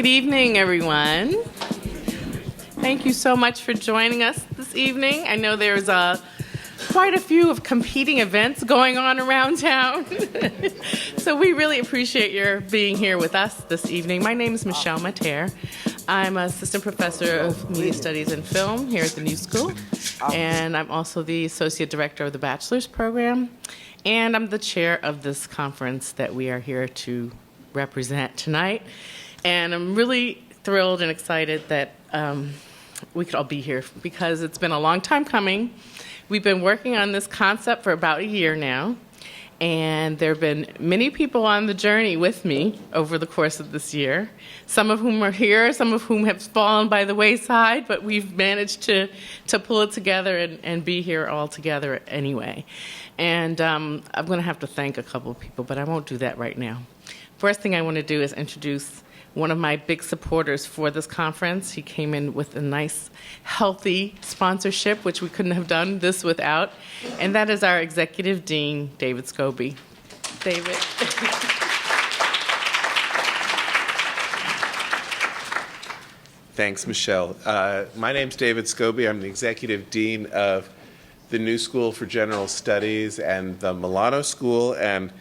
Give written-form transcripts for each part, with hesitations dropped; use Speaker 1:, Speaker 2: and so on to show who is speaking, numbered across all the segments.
Speaker 1: Good evening, everyone. Thank you so much for joining us this evening. I know there's quite a few of competing events going on around town. So we really appreciate your being here with us this evening. My name is Matterr. I'm assistant professor of media studies and film here at the New School, and I'm also the associate director of the bachelor's program, and I'm the chair of this conference that we are here to represent tonight. And I'm really thrilled and excited that we could all be here because it's been a long time coming. We've been working on this concept for about a year now, and there have been many people on the journey with me over the course of this year, some of whom are here, some of whom have fallen by the wayside, but we've managed to pull it together and be here all together anyway. And I'm going to have to thank a couple of people, but I won't do that right now. First thing I want to do is introduce one of my big supporters for this conference. He came in with a nice, healthy sponsorship, which we couldn't have done this without, and that is our Executive Dean, David Scobie. David.
Speaker 2: Thanks, Michelle. My name's David Scobie. I'm the Executive Dean of the New School for General Studies and the Milano School, and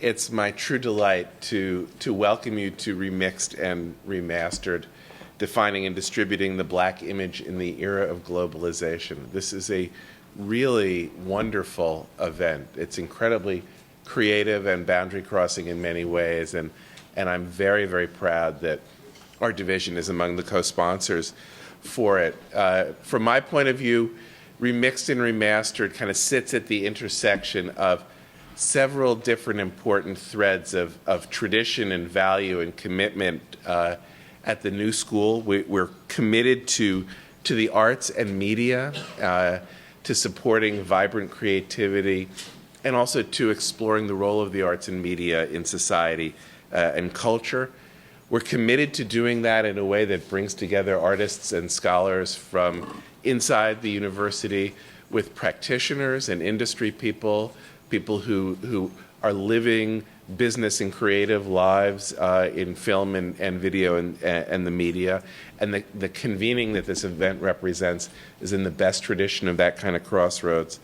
Speaker 2: it's my true delight to welcome you to Remixed and Remastered, Defining and Distributing the Black Image in the Era of Globalization. This is a really wonderful event. It's incredibly creative and boundary crossing in many ways, and I'm very, very proud that our division is among the co-sponsors for it. From my point of view, Remixed and Remastered kind of sits at the intersection of several different important threads of tradition and value and commitment at the New School. We're committed to the arts and media, to supporting vibrant creativity, and also to exploring the role of the arts and media in society and culture. We're committed to doing that in a way that brings together artists and scholars from inside the university with practitioners and industry people who are living business and creative lives in film and video and the media. And the convening that this event represents is in the best tradition of that kind of crossroads.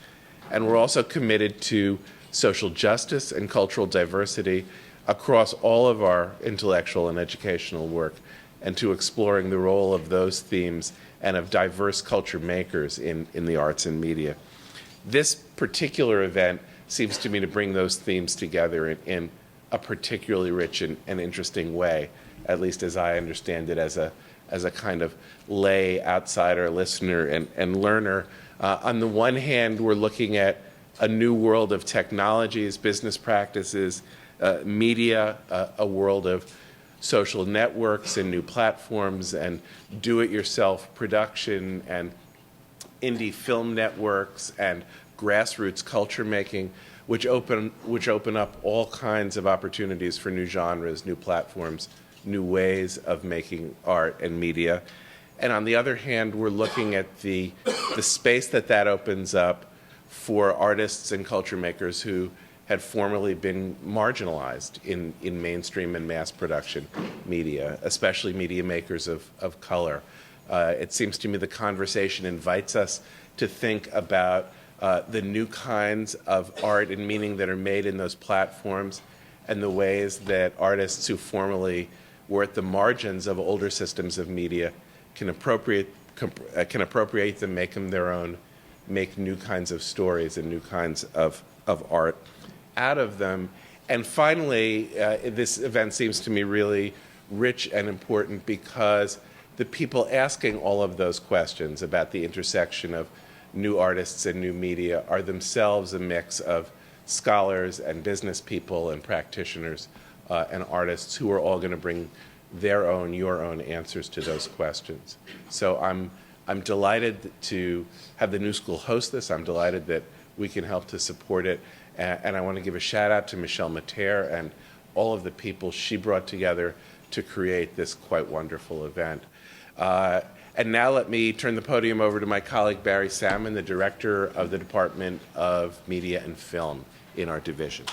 Speaker 2: And we're also committed to social justice and cultural diversity across all of our intellectual and educational work, and to exploring the role of those themes and of diverse culture makers in the arts and media. This particular event seems to me to bring those themes together in a particularly rich and interesting way, at least as I understand it as a kind of lay outsider listener and learner. On the one hand, we're looking at a new world of technologies, business practices, media, a world of social networks and new platforms and do-it-yourself production and indie film networks and grassroots culture making, which open up all kinds of opportunities for new genres, new platforms, new ways of making art and media. And on the other hand, we're looking at the space that opens up for artists and culture makers who had formerly been marginalized in mainstream and mass production media, especially media makers of color. It seems to me the conversation invites us to think about the new kinds of art and meaning that are made in those platforms, and the ways that artists who formerly were at the margins of older systems of media can appropriate them, make them their own, make new kinds of stories and new kinds of art out of them. And finally, this event seems to me really rich and important because the people asking all of those questions about the intersection of new artists and new media are themselves a mix of scholars and business people and practitioners and artists who are all going to bring your own answers to those questions. So I'm delighted to have the New School host this. I'm delighted that we can help to support it. And I want to give a shout out to Michelle Matterr and all of the people she brought together to create this quite wonderful event. And now let me turn the podium over to my colleague Barry Salmon, the director of the Department of Media and Film in our division.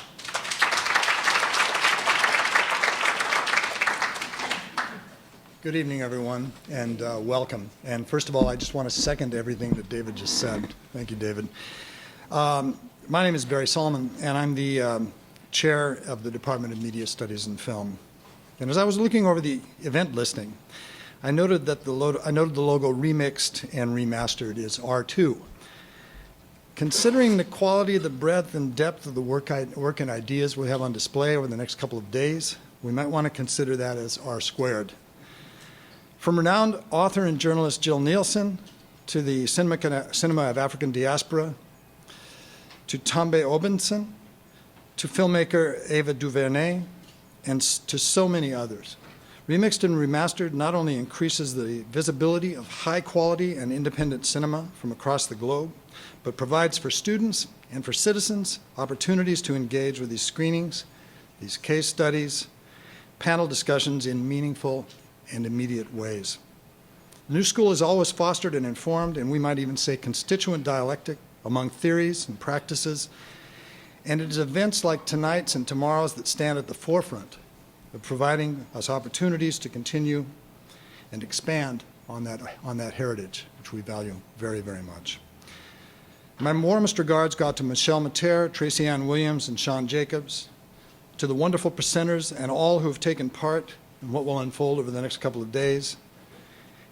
Speaker 3: Good evening, everyone, and welcome. And first of all, I just want to second everything that David just said. Thank you, David. My name is Barry Salmon, and I'm the chair of the Department of Media Studies and Film. And as I was looking over the event listing, I noted that the logo remixed and remastered is R2. Considering the quality, the breadth, and depth of the work and ideas we have on display over the next couple of days, we might want to consider that as R squared. From renowned author and journalist Jill Nielsen, to the cinema of African diaspora, to Tambe Obenson, to filmmaker Ava DuVernay, and to so many others. Remixed and remastered not only increases the visibility of high quality and independent cinema from across the globe, but provides for students and for citizens opportunities to engage with these screenings, these case studies, panel discussions in meaningful and immediate ways. The New School is always fostered and informed, and we might even say constituent dialectic among theories and practices, and it is events like tonight's and tomorrow's that stand at the forefront of providing us opportunities to continue and expand on that heritage, which we value very, very much. My warmest regards go out to Michelle Matterr, Tracy Ann Williams, and Sean Jacobs, to the wonderful presenters and all who have taken part in what will unfold over the next couple of days.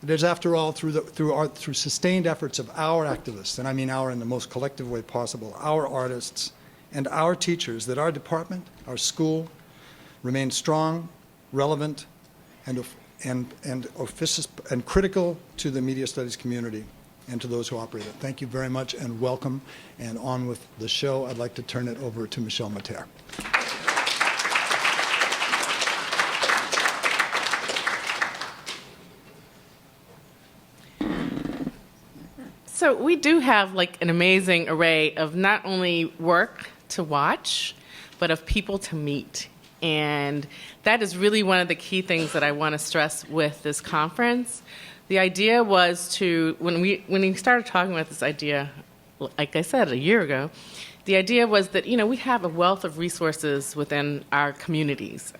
Speaker 3: It is, after all, through sustained efforts of our activists, and I mean our in the most collective way possible, our artists and our teachers, that our department, our school, remains strong, relevant, and critical to the media studies community and to those who operate it. Thank you very much and welcome. And on with the show, I'd like to turn it over to Michelle Matterr.
Speaker 1: So we do have like an amazing array of not only work to watch, but of people to meet. And that is really one of the key things that I want to stress with this conference. The idea was to, when we started talking about this idea, like I said, a year ago, the idea was that, we have a wealth of resources within our communities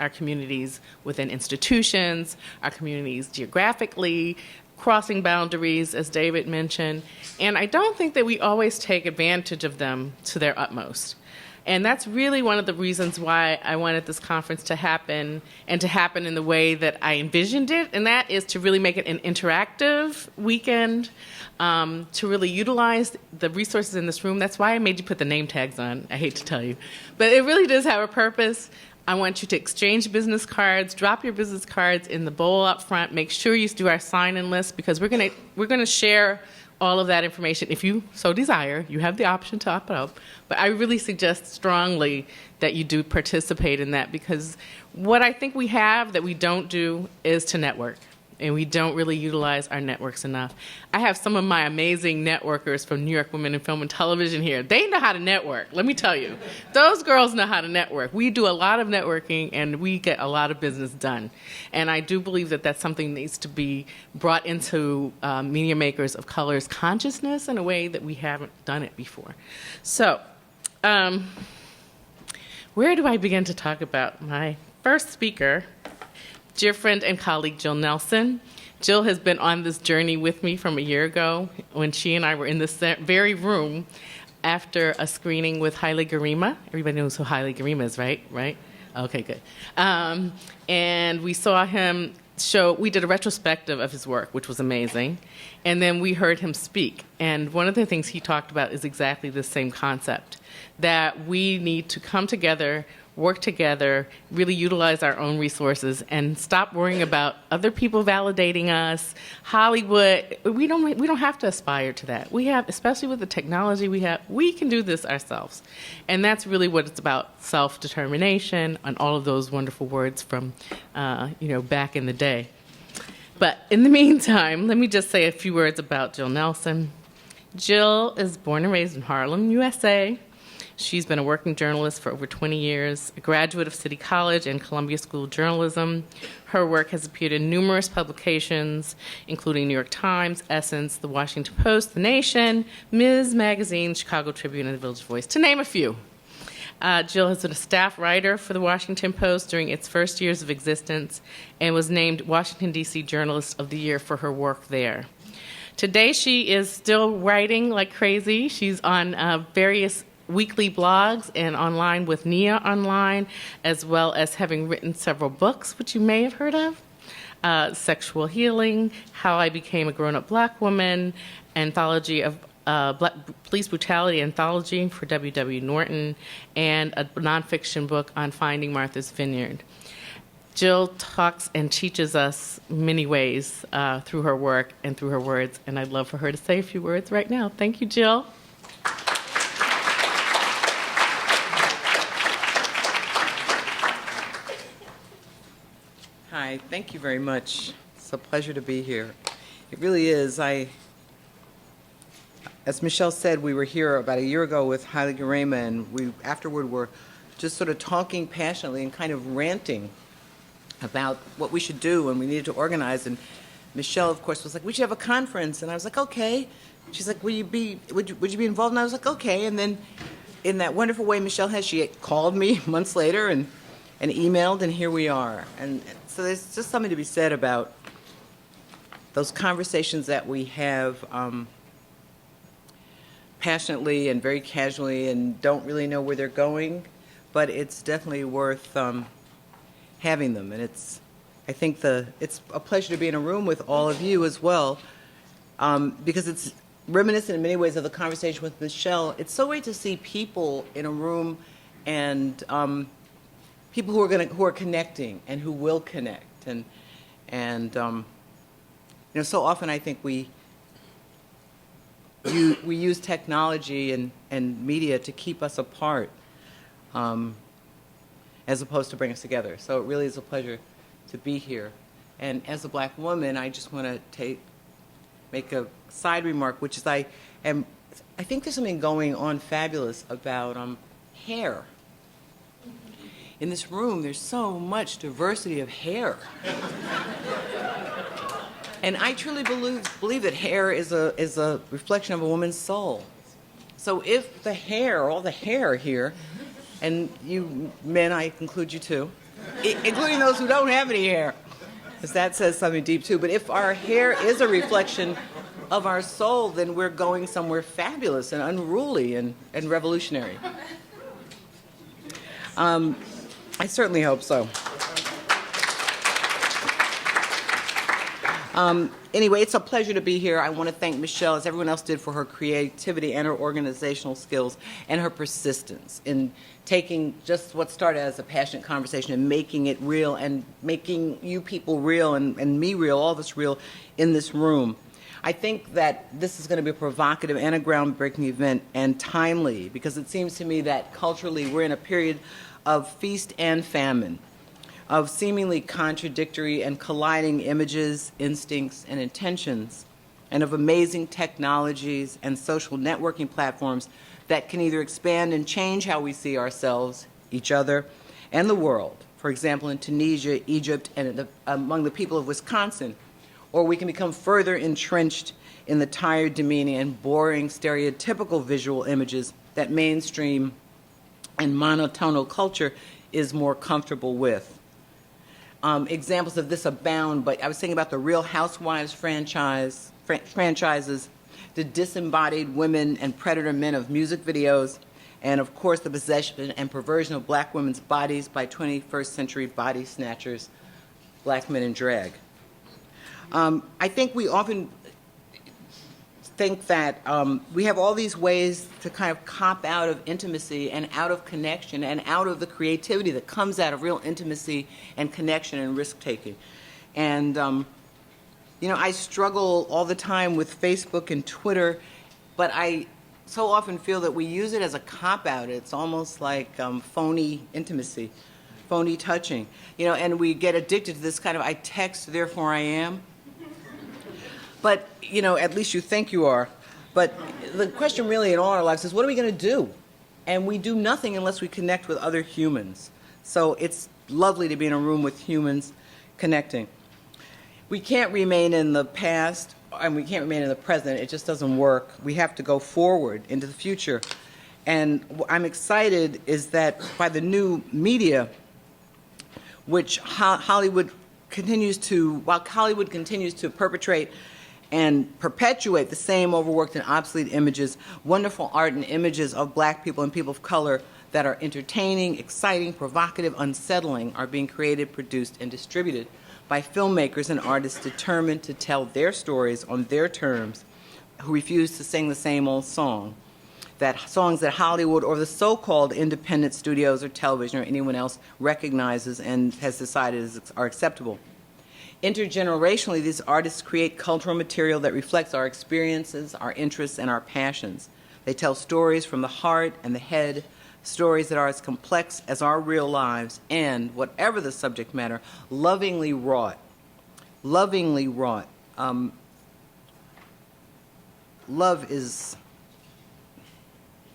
Speaker 1: within institutions, our communities geographically, crossing boundaries, as David mentioned. And I don't think that we always take advantage of them to their utmost. And that's really one of the reasons why I wanted this conference to happen, and to happen in the way that I envisioned it, and that is to really make it an interactive weekend, to really utilize the resources in this room. That's why I made you put the name tags on, I hate to tell you. But it really does have a purpose. I want you to exchange business cards, drop your business cards in the bowl up front, make sure you do our sign-in list, because we're gonna share all of that information. If you so desire, you have the option to opt out. But I really suggest strongly that you do participate in that, because what I think we have that we don't do is to network. And we don't really utilize our networks enough. I have some of my amazing networkers from New York Women in Film and Television here. They know how to network, let me tell you. Those girls know how to network. We do a lot of networking, and we get a lot of business done. And I do believe that that's something that needs to be brought into media makers of color's consciousness in a way that we haven't done it before. So, where do I begin to talk about my first speaker? Dear friend and colleague Jill Nelson. Jill has been on this journey with me from a year ago when she and I were in this very room after a screening with Haile Gerima. Everybody knows who Haile Gerima is, right? Right? Okay, good. And we saw him we did a retrospective of his work, which was amazing. And then we heard him speak. And one of the things he talked about is exactly the same concept, that we need to come together, work together, really utilize our own resources, and stop worrying about other people validating us. Hollywood, we don't have to aspire to that. We have, especially with the technology we have, we can do this ourselves. And that's really what it's about, self-determination, and all of those wonderful words from, back in the day. But in the meantime, let me just say a few words about Jill Nelson. Jill is born and raised in Harlem, USA. She's been a working journalist for over 20 years, a graduate of City College and Columbia School of Journalism. Her work has appeared in numerous publications, including New York Times, Essence, The Washington Post, The Nation, Ms. Magazine, Chicago Tribune, and The Village Voice, to name a few. Jill has been a staff writer for the Washington Post during its first years of existence and was named Washington, D.C. Journalist of the Year for her work there. Today, she is still writing like crazy. She's on various weekly blogs and online with Nia Online, as well as having written several books, which you may have heard of. Sexual Healing, How I Became a Grown-Up Black Woman, anthology of police brutality anthology for W.W. Norton, and a nonfiction book on finding Martha's Vineyard. Jill talks and teaches us many ways through her work and through her words, and I'd love for her to say a few words right now. Thank you, Jill.
Speaker 4: Hi, thank you very much. It's a pleasure to be here. It really is. As Michelle said, we were here about a year ago with Haile Gerima, and we afterward were just sort of talking passionately and kind of ranting about what we should do and we needed to organize. And Michelle, of course, was like, we should have a conference. And I was like, okay. She's like, would you be involved? And I was like, okay. And then in that wonderful way Michelle has, she called me months later and emailed, and here we are. And so there's just something to be said about those conversations that we have passionately and very casually and don't really know where they're going, but it's definitely worth having them. And I think it's a pleasure to be in a room with all of you as well, because it's reminiscent in many ways of the conversation with Michelle. It's so great to see people in a room and people who are connecting and who will connect. And so often I think we use technology and media to keep us apart, as opposed to bring us together. So it really is a pleasure to be here. And as a black woman, I just want to make a side remark, which is I think there's something going on fabulous about hair. In this room, there's so much diversity of hair. And I truly believe that hair is a reflection of a woman's soul. So if the hair, all the hair here, and you men, I include you too, including those who don't have any hair, because that says something deep too. But if our hair is a reflection of our soul, then we're going somewhere fabulous and unruly and revolutionary. I certainly hope so. Anyway, it's a pleasure to be here. I want to thank Michelle, as everyone else did, for her creativity and her organizational skills and her persistence in taking just what started as a passionate conversation and making it real and making you people real and me real, all of us real in this room. I think that this is going to be a provocative and a groundbreaking event, and timely, because it seems to me that culturally we're in a period of feast and famine, of seemingly contradictory and colliding images, instincts, and intentions, and of amazing technologies and social networking platforms that can either expand and change how we see ourselves, each other, and the world. For example, in Tunisia, Egypt, and among the people of Wisconsin. Or we can become further entrenched in the tired, demeaning, and boring stereotypical visual images that mainstream and monotonal culture is more comfortable with. Examples of this abound, but I was thinking about the Real Housewives franchises, the disembodied women and predator men of music videos, and of course the possession and perversion of black women's bodies by 21st century body snatchers, black men in drag. I think we often think that we have all these ways to kind of cop out of intimacy and out of connection and out of the creativity that comes out of real intimacy and connection and risk-taking. And, I struggle all the time with Facebook and Twitter, but I so often feel that we use it as a cop-out. It's almost like phony intimacy, phony touching, and we get addicted to this kind of I text, therefore I am. But, at least you think you are. But the question really in all our lives is, what are we going to do? And we do nothing unless we connect with other humans. So it's lovely to be in a room with humans connecting. We can't remain in the past, and we can't remain in the present. It just doesn't work. We have to go forward into the future. And I'm excited is that by the new media, which Hollywood continues to perpetrate and perpetuate the same overworked and obsolete images, wonderful art and images of black people and people of color that are entertaining, exciting, provocative, unsettling are being created, produced, and distributed by filmmakers and artists determined to tell their stories on their terms, who refuse to sing the same old songs that Hollywood or the so-called independent studios or television or anyone else recognizes and has decided are acceptable. Intergenerationally, these artists create cultural material that reflects our experiences, our interests, and our passions. They tell stories from the heart and the head, stories that are as complex as our real lives, and, whatever the subject matter, lovingly wrought. Lovingly wrought. Love is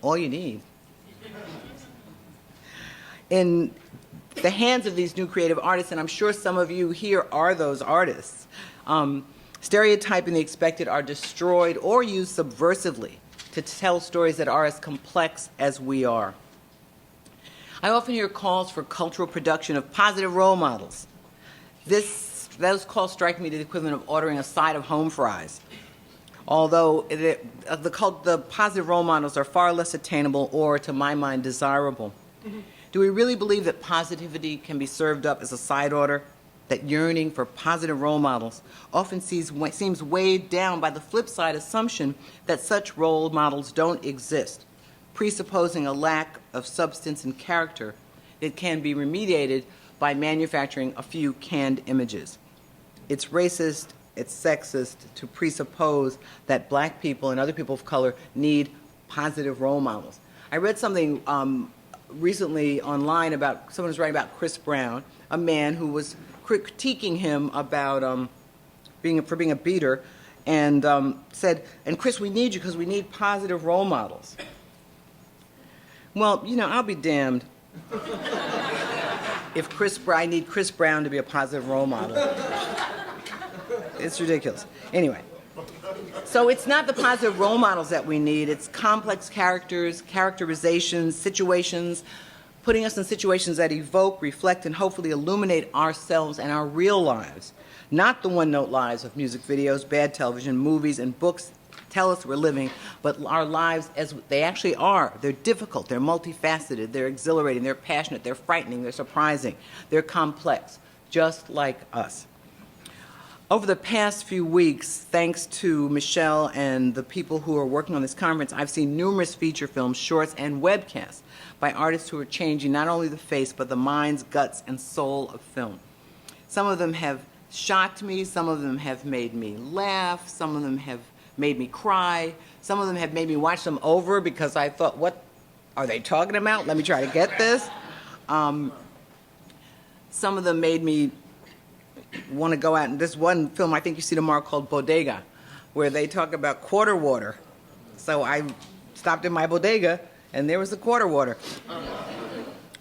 Speaker 4: all you need. In the hands of these new creative artists, and I'm sure some of you here are those artists, stereotyping the expected are destroyed or used subversively to tell stories that are as complex as we are. I often hear calls for cultural production of positive role models. Those calls strike me to the equivalent of ordering a side of home fries. Although the positive role models are far less attainable or, to my mind, desirable. Do we really believe that positivity can be served up as a side order? That yearning for positive role models often seems weighed down by the flip side assumption that such role models don't exist, presupposing a lack of substance and character that can be remediated by manufacturing a few canned images. It's racist, it's sexist to presuppose that black people and other people of color need positive role models. I read something recently online about, someone was writing about Chris Brown, a man who was critiquing him about being a beater, and said, and Chris, we need you because we need positive role models. Well, I'll be damned if I need Chris Brown to be a positive role model. It's ridiculous. Anyway, so it's not the positive role models that we need. It's complex characters, characterizations, situations, putting us in situations that evoke, reflect, and hopefully illuminate ourselves and our real lives. Not the one-note lives of music videos, bad television, movies, and books tell us we're living, but our lives as they actually are. They're difficult, they're multifaceted, they're exhilarating, they're passionate, they're frightening, they're surprising, they're complex, just like us. Over the past few weeks, thanks to Michelle and the people who are working on this conference, I've seen numerous feature films, shorts, and webcasts by artists who are changing not only the face, but the minds, guts, and soul of film. Some of them have shocked me, some of them have made me laugh, some of them have made me cry, some of them have made me watch them over because I thought, what are they talking about? Let me try to get this. Some of them made me want to go out, and this one film I think you see tomorrow called Bodega, where they talk about quarter water. So I stopped in my bodega, and there was the quarter water.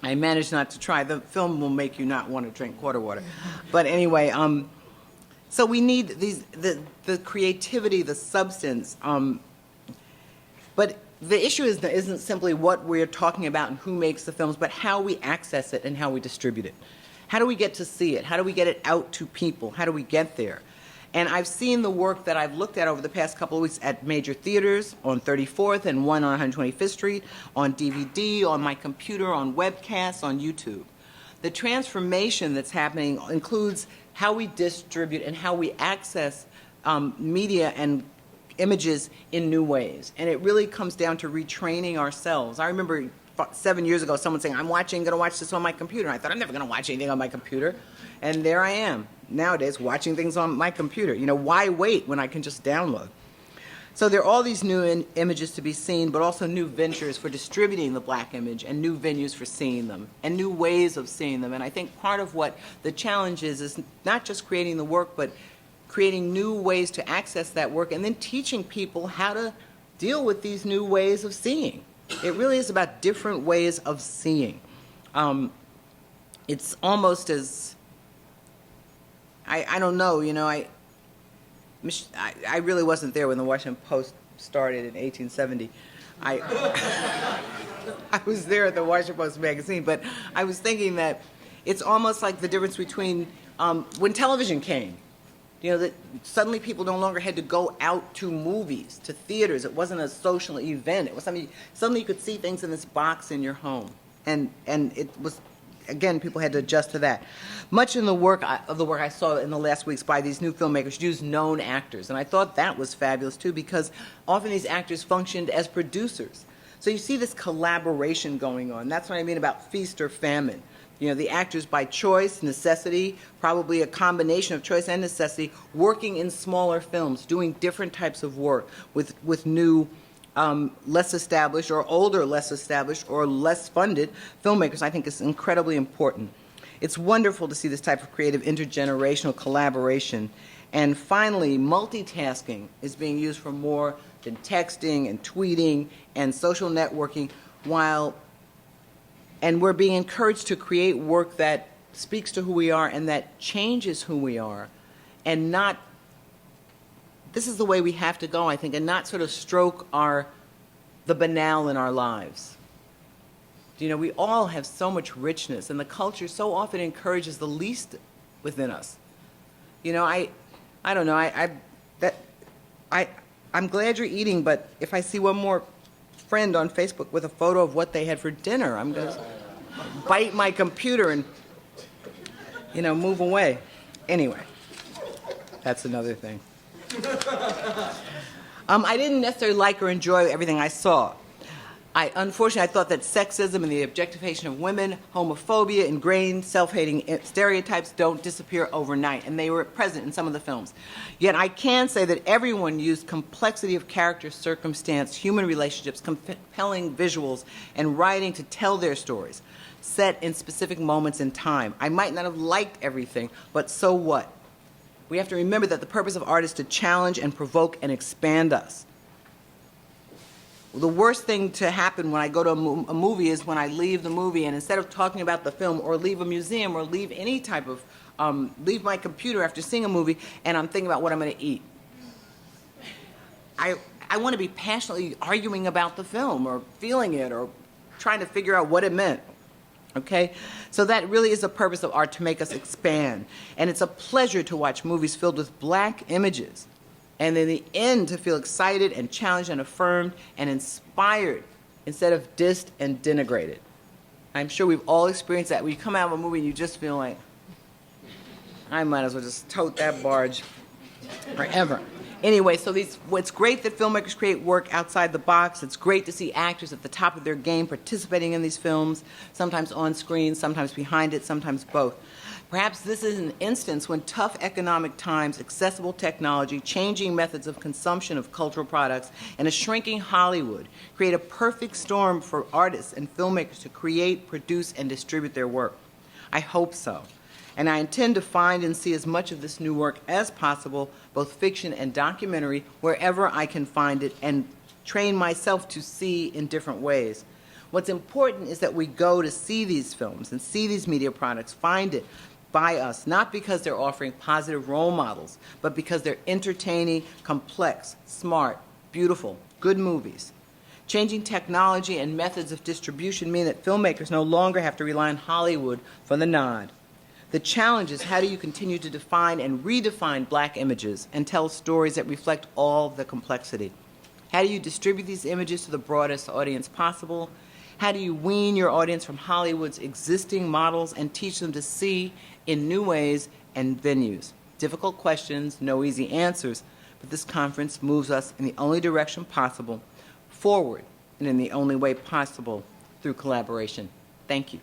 Speaker 4: I managed not to try. The film will make you not want to drink quarter water. But anyway, so we need the creativity, the substance. But the issue isn't simply what we're talking about and who makes the films, but how we access it and how we distribute it. How do we get to see it? How do we get it out to people? How do we get there? And I've seen the work that I've looked at over the past couple of weeks at major theaters, on 34th and one on 125th Street, on DVD, on my computer, on webcasts, on YouTube. The transformation that's happening includes how we distribute and how we access media and images in new ways. And it really comes down to retraining ourselves. I remember 7 years ago, someone saying, I'm going to watch this on my computer. And I thought, I'm never going to watch anything on my computer. And there I am, nowadays, watching things on my computer. Why wait when I can just download? So there are all these new images to be seen, but also new ventures for distributing the black image and new venues for seeing them and new ways of seeing them. And I think part of what the challenge is not just creating the work, but creating new ways to access that work and then teaching people how to deal with these new ways of seeing. It really is about different ways of seeing. It's almost as, I don't know, I really wasn't there when the Washington Post started in 1870. I was there at the Washington Post magazine, but I was thinking that it's almost like the difference between when television came. You know, that suddenly people no longer had to go out to movies, to theaters. It wasn't a social event. It was something, suddenly you could see things in this box in your home. And it was, again, people had to adjust to that. Much in the work I saw in the last weeks by these new filmmakers used known actors. And I thought that was fabulous, too, because often these actors functioned as producers. So you see this collaboration going on. That's what I mean about feast or famine. You know, the actors by choice, necessity, probably a combination of choice and necessity, working in smaller films, doing different types of work with new, less established or older, less established or less funded filmmakers, I think is incredibly important. It's wonderful to see this type of creative intergenerational collaboration. And finally, multitasking is being used for more than texting and tweeting and social networking, and we're being encouraged to create work that speaks to who we are and that changes who we are, and not, this is the way we have to go, I think, and not sort of stroke the banal in our lives. You know, we all have so much richness, and the culture so often encourages the least within us. You know, I don't know, I'm glad you're eating, but if I see one more friend on Facebook with a photo of what they had for dinner, I'm going to bite my computer and, you know, move away. Anyway, that's another thing. I didn't necessarily like or enjoy everything I saw. Unfortunately, I thought that sexism and the objectification of women, homophobia, ingrained self-hating stereotypes don't disappear overnight, and they were present in some of the films. Yet I can say that everyone used complexity of character, circumstance, human relationships, compelling visuals, and writing to tell their stories, set in specific moments in time. I might not have liked everything, but so what? We have to remember that the purpose of art is to challenge and provoke and expand us. The worst thing to happen when I go to a movie is when I leave the movie and instead of talking about the film or leave a museum or leave any type of, leave my computer after seeing a movie and I'm thinking about what I'm going to eat. I want to be passionately arguing about the film or feeling it or trying to figure out what it meant. Okay? So that really is the purpose of art, to make us expand. And it's a pleasure to watch movies filled with black images. And in the end, to feel excited and challenged and affirmed and inspired instead of dissed and denigrated. I'm sure we've all experienced that. When you come out of a movie and you just feel like, I might as well just tote that barge forever. Anyway, so it's great that filmmakers create work outside the box. It's great to see actors at the top of their game participating in these films, sometimes on screen, sometimes behind it, sometimes both. Perhaps this is an instance when tough economic times, accessible technology, changing methods of consumption of cultural products, and a shrinking Hollywood create a perfect storm for artists and filmmakers to create, produce, and distribute their work. I hope so. And I intend to find and see as much of this new work as possible, both fiction and documentary, wherever I can find it, and train myself to see in different ways. What's important is that we go to see these films and see these media products, find it, by us, not because they're offering positive role models, but because they're entertaining, complex, smart, beautiful, good movies. Changing technology and methods of distribution mean that filmmakers no longer have to rely on Hollywood for the nod. The challenge is, how do you continue to define and redefine black images and tell stories that reflect all the complexity? How do you distribute these images to the broadest audience possible? How do you wean your audience from Hollywood's existing models and teach them to see in new ways and venues? Difficult questions, no easy answers, but this conference moves us in the only direction possible, forward, and in the only way possible, through collaboration. Thank you.